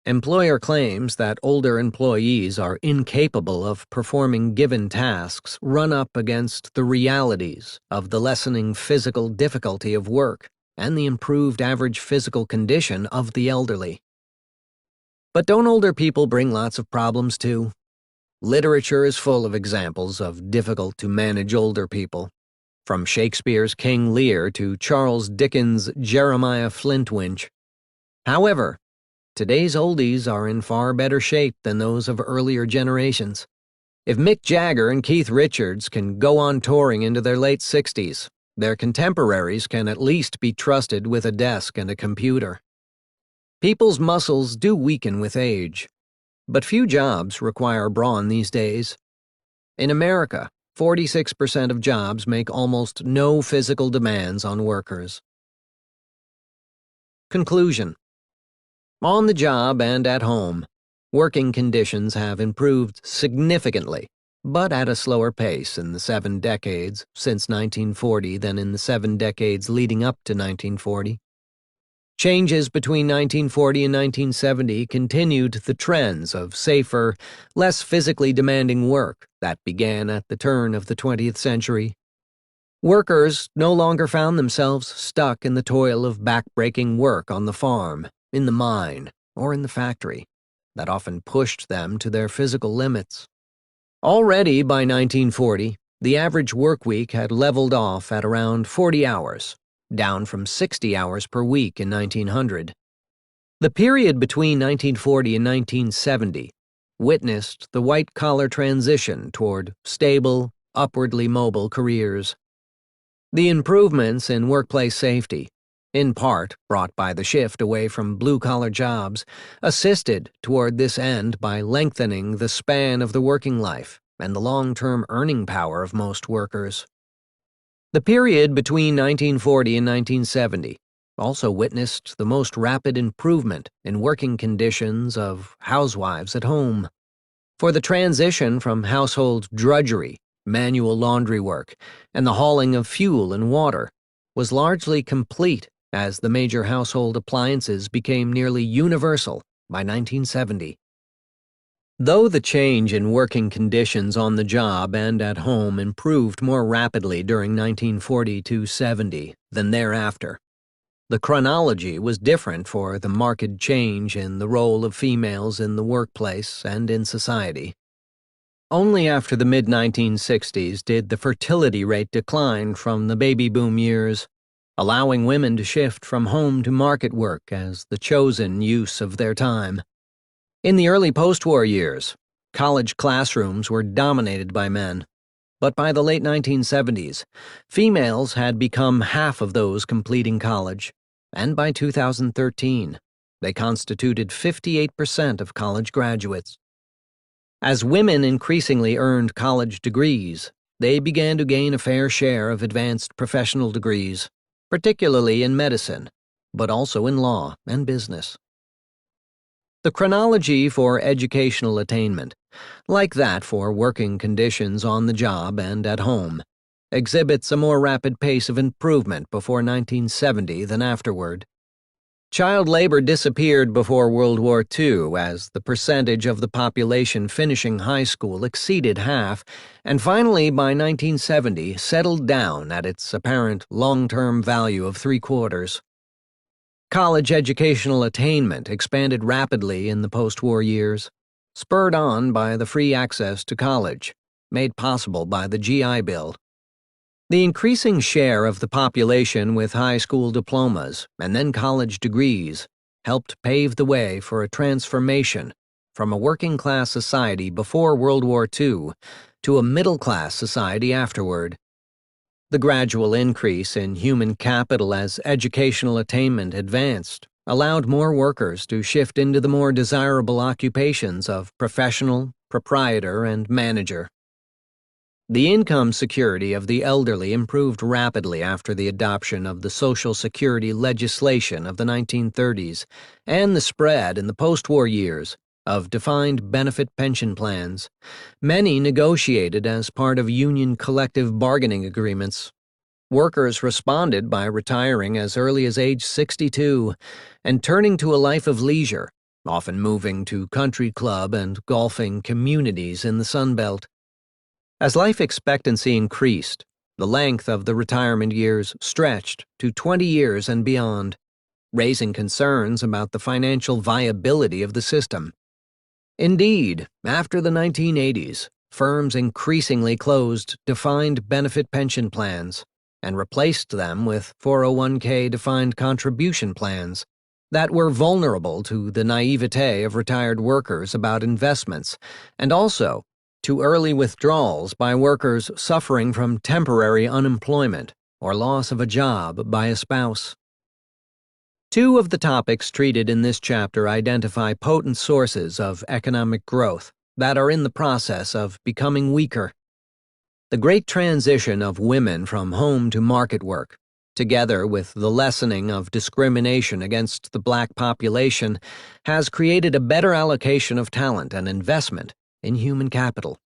Employer claims that older employees are incapable of performing given tasks run up against the realities of the lessening physical difficulty of work and the improved average physical condition of the elderly. But don't older people bring lots of problems too? Literature is full of examples of difficult-to-manage older people, from Shakespeare's King Lear to Charles Dickens' Jeremiah Flintwinch. However, Today's oldies are in far better shape than those of earlier generations. If Mick Jagger and Keith Richards can go on touring into their late 60s, their contemporaries can at least be trusted with a desk and a computer. People's muscles do weaken with age, but few jobs require brawn these days. In America, 46% of jobs make almost no physical demands on workers. Conclusion. On the job and at home, working conditions have improved significantly, but at a slower pace in the 7 decades since 1940 than in the 7 decades leading up to 1940. Changes between 1940 and 1970 continued the trends of safer, less physically demanding work that began at the turn of the 20th century. Workers no longer found themselves stuck in the toil of back-breaking work on the farm, in the mine, or in the factory, that often pushed them to their physical limits. Already by 1940, the average work week had leveled off at around 40 hours, down from 60 hours per week in 1900. The period between 1940 and 1970 witnessed the white-collar transition toward stable, upwardly mobile careers. The improvements in workplace safety, in part brought by the shift away from blue-collar jobs, assisted toward this end by lengthening the span of the working life and the long-term earning power of most workers. The period between 1940 and 1970 also witnessed the most rapid improvement in working conditions of housewives at home. For the transition from household drudgery, manual laundry work, and the hauling of fuel and water was largely complete as the major household appliances became nearly universal by 1970. Though the change in working conditions on the job and at home improved more rapidly during 1940 to 70 than thereafter, the chronology was different for the marked change in the role of females in the workplace and in society. Only after the mid-1960s did the fertility rate decline from the baby boom years, allowing women to shift from home to market work as the chosen use of their time. In the early post-war years, college classrooms were dominated by men, but by the late 1970s, females had become half of those completing college, and by 2013, they constituted 58% of college graduates. As women increasingly earned college degrees, they began to gain a fair share of advanced professional degrees, particularly in medicine, but also in law and business. The chronology for educational attainment, like that for working conditions on the job and at home, exhibits a more rapid pace of improvement before 1970 than afterward. Child labor disappeared before World War II as the percentage of the population finishing high school exceeded half, and finally by 1970 settled down at its apparent long-term value of 3/4. College educational attainment expanded rapidly in the post-war years, spurred on by the free access to college, made possible by the GI Bill. The increasing share of the population with high school diplomas and then college degrees helped pave the way for a transformation from a working-class society before World War II to a middle-class society afterward. The gradual increase in human capital as educational attainment advanced allowed more workers to shift into the more desirable occupations of professional, proprietor, and manager. The income security of the elderly improved rapidly after the adoption of the Social Security legislation of the 1930s and the spread in the post-war years of defined benefit pension plans, many negotiated as part of union collective bargaining agreements. Workers responded by retiring as early as age 62 and turning to a life of leisure, often moving to country club and golfing communities in the Sun Belt. As life expectancy increased, the length of the retirement years stretched to 20 years and beyond, raising concerns about the financial viability of the system. Indeed, after the 1980s, firms increasingly closed defined benefit pension plans and replaced them with 401k defined contribution plans, that were vulnerable to the naivete of retired workers about investments, and also to early withdrawals by workers suffering from temporary unemployment or loss of a job by a spouse. Two of the topics treated in this chapter identify potent sources of economic growth that are in the process of becoming weaker. The great transition of women from home to market work, together with the lessening of discrimination against the black population, has created a better allocation of talent and investment in human capital.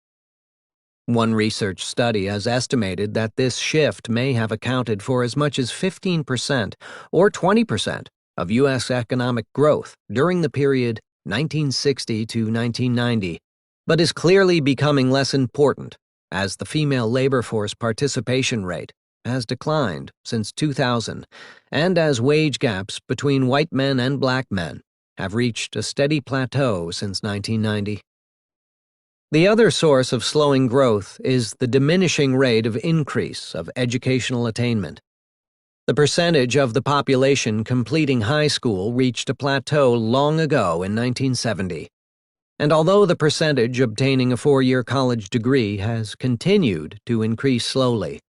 One research study has estimated that this shift may have accounted for as much as 15% or 20% of U.S. economic growth during the period 1960 to 1990, but is clearly becoming less important as the female labor force participation rate has declined since 2000, and as wage gaps between white men and black men have reached a steady plateau since 1990. The other source of slowing growth is the diminishing rate of increase of educational attainment. The percentage of the population completing high school reached a plateau long ago in 1970. And although the percentage obtaining a 4-year college degree has continued to increase slowly,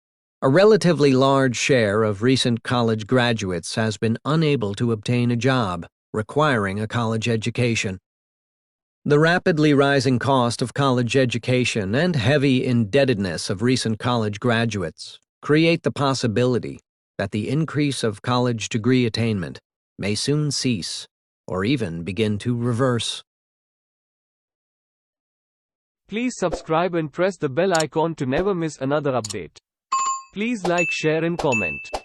a relatively large share of recent college graduates has been unable to obtain a job requiring a college education. The rapidly rising cost of college education and heavy indebtedness of recent college graduates create the possibility that the increase of college degree attainment may soon cease or even begin to reverse. Please subscribe and press the bell icon to never miss another update. Please like, share and comment.